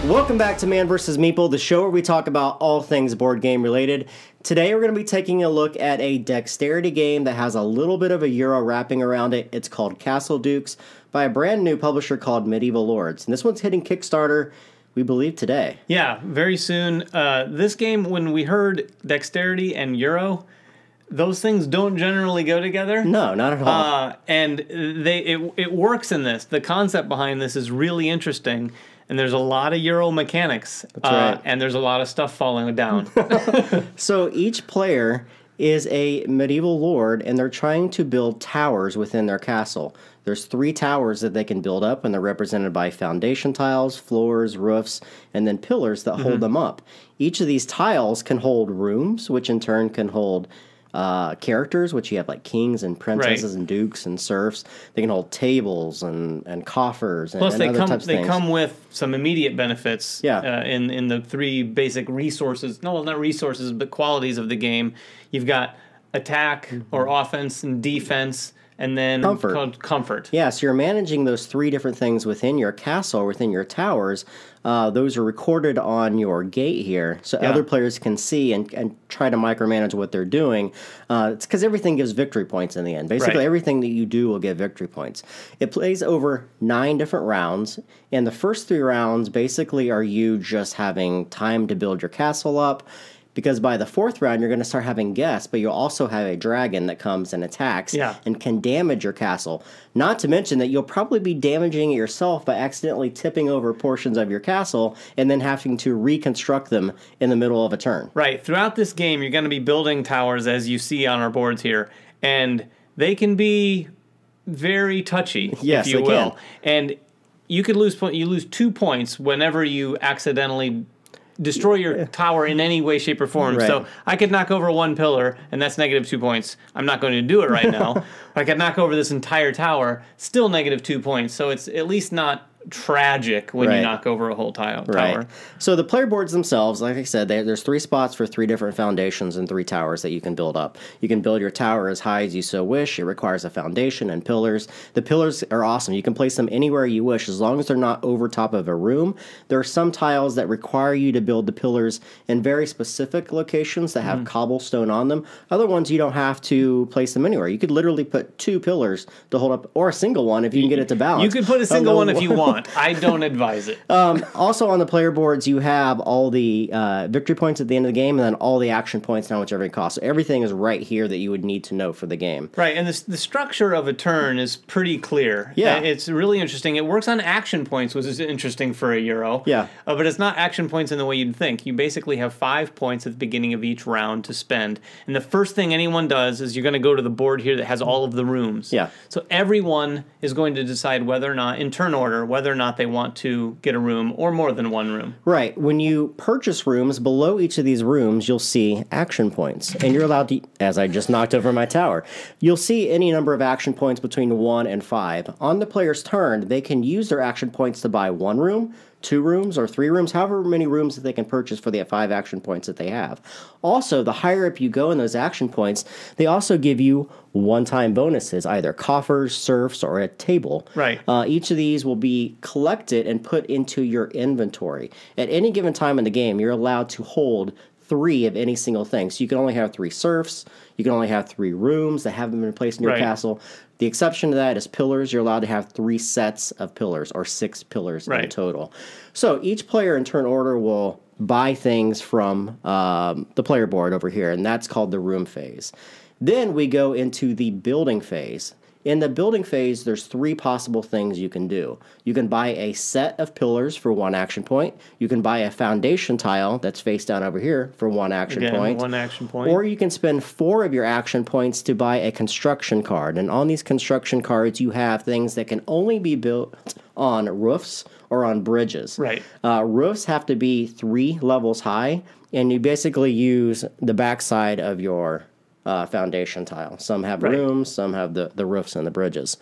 Welcome back to Man vs. Meeple, the show where we talk about all things board game related. Today we're going to be taking a look at a dexterity game that has a little bit of a Euro wrapping around it. It's called Castle Dukes by a brand new publisher called Medieval Lords. And this one's hitting Kickstarter, we believe, today. Yeah, very soon. This game, when we heard dexterity and Euro, those things don't generally go together. No, not at all. And it works in this. The concept behind this is really interesting. And there's a lot of Euro mechanics. That's right. And there's a lot of stuff falling down. So each player is a medieval lord, and they're trying to build towers within their castle. There's 3 towers that they can build up, and they're represented by foundation tiles, floors, roofs, and then pillars that hold them up. Each of these tiles can hold rooms, which in turn can hold characters, which you have like kings and princesses and dukes and serfs. They can hold tables and coffers and, Plus, and other types of things. They come with some immediate benefits. Yeah. In the 3 basic resources. No, not resources, but qualities of the game. You've got attack or offense and defense. And then comfort. Yeah, so you're managing those 3 different things within your castle, within your towers. Those are recorded on your gate here, so other players can see and try to micromanage what they're doing. It's because everything gives victory points in the end. Basically, everything that you do will give victory points. It plays over 9 different rounds, and the first 3 rounds basically are you just having time to build your castle up. Because by the 4th round, you're going to start having guests, but you'll also have a dragon that comes and attacks and can damage your castle. Not to mention that you'll probably be damaging it yourself by accidentally tipping over portions of your castle and then having to reconstruct them in the middle of a turn. Right. Throughout this game, you're going to be building towers, as you see on our boards here, and they can be very touchy, if you will. And you could lose 2 points whenever you accidentally destroy your tower in any way, shape, or form. So I could knock over 1 pillar, and that's negative 2 points. I'm not going to do it right now. I could knock over this entire tower, still negative 2 points. So it's at least not tragic when you knock over a whole tower. So the player boards themselves, like I said, there's 3 spots for 3 different foundations and 3 towers that you can build up. You can build your tower as high as you so wish. It requires a foundation and pillars. The pillars are awesome. You can place them anywhere you wish as long as they're not over top of a room. There are some tiles that require you to build the pillars in very specific locations that have cobblestone on them. Other ones you don't have to place them anywhere. You could literally put 2 pillars to hold up, or a single one if you can get it to balance. You could put a single one if you want. I don't advise it. Also on the player boards, you have all the victory points at the end of the game, and then all the action points and how much everything costs. So everything is right here that you would need to know for the game. Right, and the structure of a turn is pretty clear. Yeah. It's really interesting. It works on action points, which is interesting for a Euro. Yeah. But it's not action points in the way you'd think. You basically have 5 points at the beginning of each round to spend. And the first thing anyone does is you're going to go to the board here that has all of the rooms. Yeah. So everyone is going to decide whether or not, in turn order, whether or not they want to get a room or more than 1 room. Right. When you purchase rooms, below each of these rooms, you'll see action points. And you're allowed to, as I just knocked over my tower, you'll see any number of action points between 1 and 5. On the player's turn, they can use their action points to buy 1 room, 2 rooms, or 3 rooms, however many rooms that they can purchase for the 5 action points that they have. Also, the higher up you go in those action points, they also give you one-time bonuses, either coffers, serfs, or a table. Right. Each of these will be collected and put into your inventory. At any given time in the game, you're allowed to hold 3 of any single thing. So you can only have 3 serfs, you can only have 3 rooms that haven't been placed in your castle. The exception to that is pillars. You're allowed to have 3 sets of pillars, or 6 pillars in total. So each player in turn order will buy things from the player board over here, and that's called the room phase. Then we go into the building phase. In the building phase, there's 3 possible things you can do. You can buy a set of pillars for 1 action point. You can buy a foundation tile that's face down over here for 1 action point. 1 action point. Or you can spend 4 of your action points to buy a construction card. And on these construction cards, you have things that can only be built on roofs or on bridges. Right. Roofs have to be 3 levels high, and you basically use the backside of your foundation tile. Some have rooms, some have the roofs and the bridges.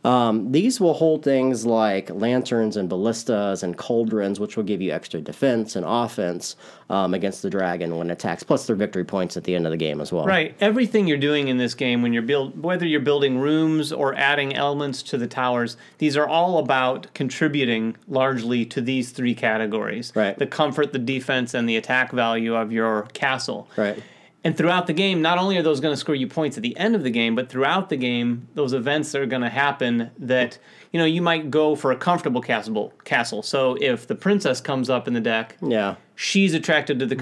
These will hold things like lanterns and ballistas and cauldrons, which will give you extra defense and offense against the dragon when it attacks, plus their victory points at the end of the game as well. Right. Everything you're doing in this game, when whether you're building rooms or adding elements to the towers, these are all about contributing largely to these three categories. Right. The comfort, the defense, and the attack value of your castle. Right. And throughout the game, not only are those going to score you points at the end of the game, but throughout the game, those events are going to happen that, you might go for a comfortable castle. So if the princess comes up in the deck, she's attracted to the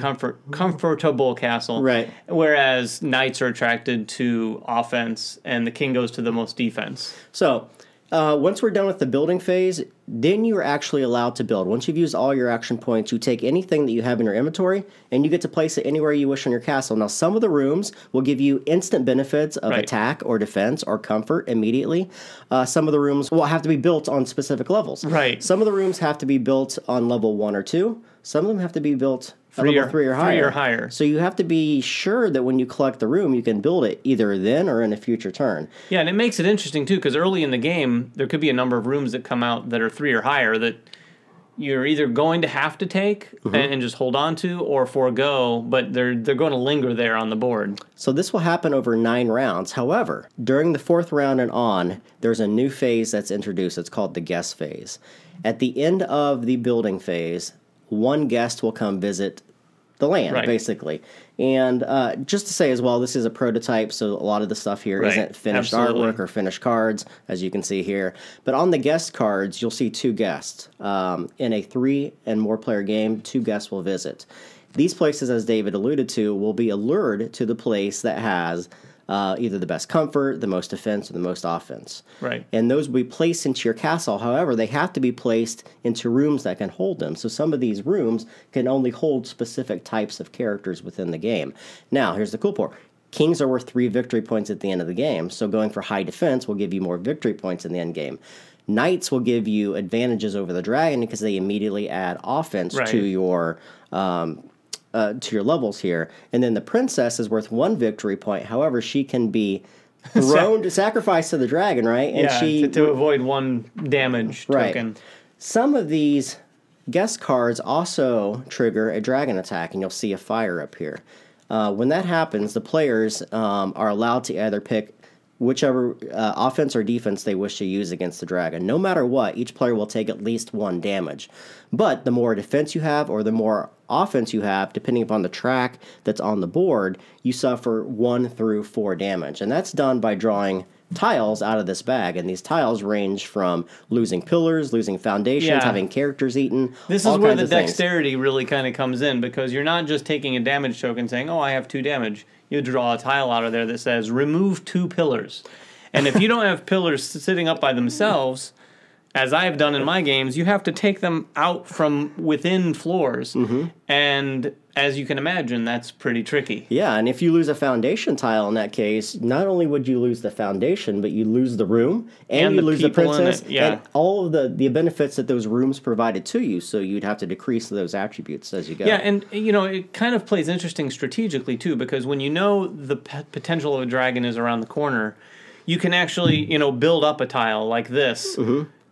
comfortable castle. Right. Whereas knights are attracted to offense, and the king goes to the most defense. So once we're done with the building phase, then you're actually allowed to build. Once you've used all your action points, you take anything that you have in your inventory, and you get to place it anywhere you wish on your castle. Now, some of the rooms will give you instant benefits of attack or defense or comfort immediately. Some of the rooms will have to be built on specific levels. Right. Some of the rooms have to be built on level 1 or 2. Some of them have to be built at level 3 or higher. 3 or higher. So you have to be sure that when you collect the room, you can build it either then or in a future turn. Yeah, and it makes it interesting, too, because early in the game, there could be a number of rooms that come out that are 3 or higher that you're either going to have to take and just hold on to or forego, but they're going to linger there on the board. So this will happen over 9 rounds. However, during the 4th round and on, there's a new phase that's introduced. It's called the guest phase. At the end of the building phase, one guest will come visit the land, basically. And just to say as well, this is a prototype, so a lot of the stuff here isn't finished artwork or finished cards, as you can see here. But on the guest cards, you'll see 2 guests. In a 3 and more player game, 2 guests will visit. These places, as David alluded to, will be allured to the place that has either the best comfort, the most defense, or the most offense. Right. And those will be placed into your castle. However, they have to be placed into rooms that can hold them. So some of these rooms can only hold specific types of characters within the game. Now, here's the cool part. Kings are worth 3 victory points at the end of the game. So going for high defense will give you more victory points in the end game. Knights will give you advantages over the dragon because they immediately add offense to your levels here. And then the princess is worth 1 victory point. However, she can be thrown to sacrifice to the dragon, right? And to avoid 1 damage token. Some of these guest cards also trigger a dragon attack, and you'll see a fire up here. When that happens, the players are allowed to either pick whichever offense or defense they wish to use against the dragon. No matter what, each player will take at least 1 damage. But the more defense you have or the more offense you have, depending upon the track that's on the board, you suffer 1 through 4 damage. And that's done by drawing tiles out of this bag, and these tiles range from losing pillars, losing foundations, having characters eaten. This is where the dexterity really kind of comes in, because you're not just taking a damage token saying, oh, I have 2 damage. You draw a tile out of there that says, remove 2 pillars. And if you don't have pillars sitting up by themselves, as I have done in my games, you have to take them out from within floors. And as you can imagine, that's pretty tricky. Yeah, and if you lose a foundation tile in that case, not only would you lose the foundation, but you lose the room, and you lose the princess, and all of the benefits that those rooms provided to you, so you'd have to decrease those attributes as you go. Yeah, and it kind of plays interesting strategically, too, because when you know the potential of a dragon is around the corner, you can actually, build up a tile like this.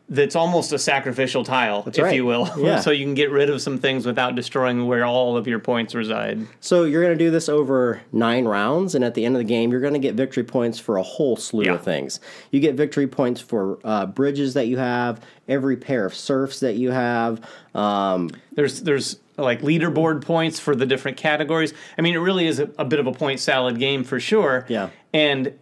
That's almost a sacrificial tile, if you will. Yeah. So you can get rid of some things without destroying where all of your points reside. So you're going to do this over 9 rounds, and at the end of the game, you're going to get victory points for a whole slew of things. You get victory points for bridges that you have, every pair of serfs that you have. There's like leaderboard points for the different categories. I mean, it really is a bit of a point salad game for sure. Yeah. And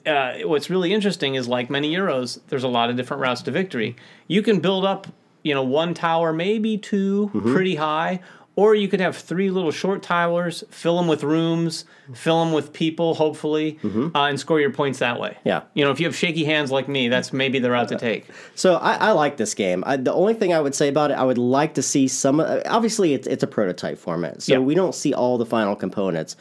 what's really interesting is, like many Euros, there's a lot of different routes to victory. You can build up, 1 tower, maybe 2, pretty high, or you could have 3 little short towers, fill them with rooms, fill them with people, hopefully, and score your points that way. Yeah. If you have shaky hands like me, that's maybe the route to take. So I like this game. The only thing I would say about it, I would like to see some. Obviously, it's a prototype format, so we don't see all the final components.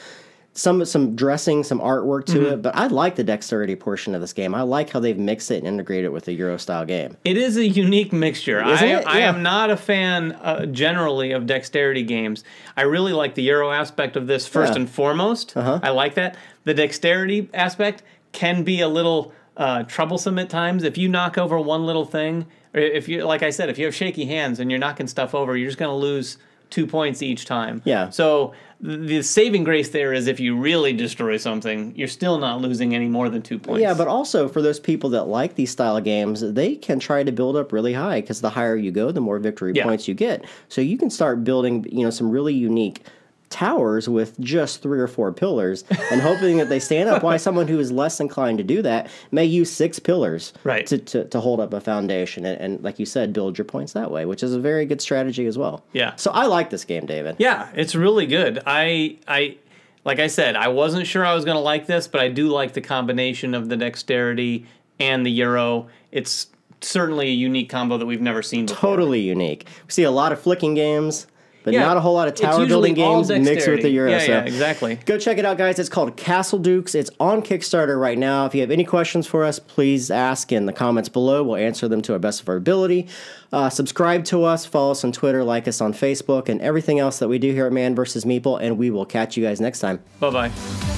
some dressing, some artwork to it, but I like the dexterity portion of this game. I like how they've mixed it and integrated it with a Euro style game. It is a unique mixture. Isn't it? I am not a fan generally of dexterity games. I really like the Euro aspect of this first and foremost. I like that. The dexterity aspect can be a little troublesome at times. If you knock over one little thing, or if you, like I said, if you have shaky hands and you're knocking stuff over, you're just going to lose 2 points each time. Yeah. So the saving grace there is if you really destroy something, you're still not losing any more than 2 points. Yeah, but also for those people that like these style of games, they can try to build up really high because the higher you go, the more victory points you get. So you can start building, some really unique towers with just 3 or 4 pillars and hoping that they stand up. Why someone who is less inclined to do that may use 6 pillars to hold up a foundation and, like you said, build your points that way, which is a very good strategy as well. Yeah. So I like this game, David. Yeah, it's really good. I like I said, I wasn't sure I was going to like this, but I do like the combination of the dexterity and the Euro. It's certainly a unique combo that we've never seen before. Totally unique. We see a lot of flicking games, but not a whole lot of tower building games mixed with the Euro. Yeah, exactly. Go check it out, guys. It's called Castle Dukes. It's on Kickstarter right now. If you have any questions for us, please ask in the comments below. We'll answer them to our best of our ability. Subscribe to us, follow us on Twitter, like us on Facebook, and everything else that we do here at Man vs. Meeple, and we will catch you guys next time. Bye-bye.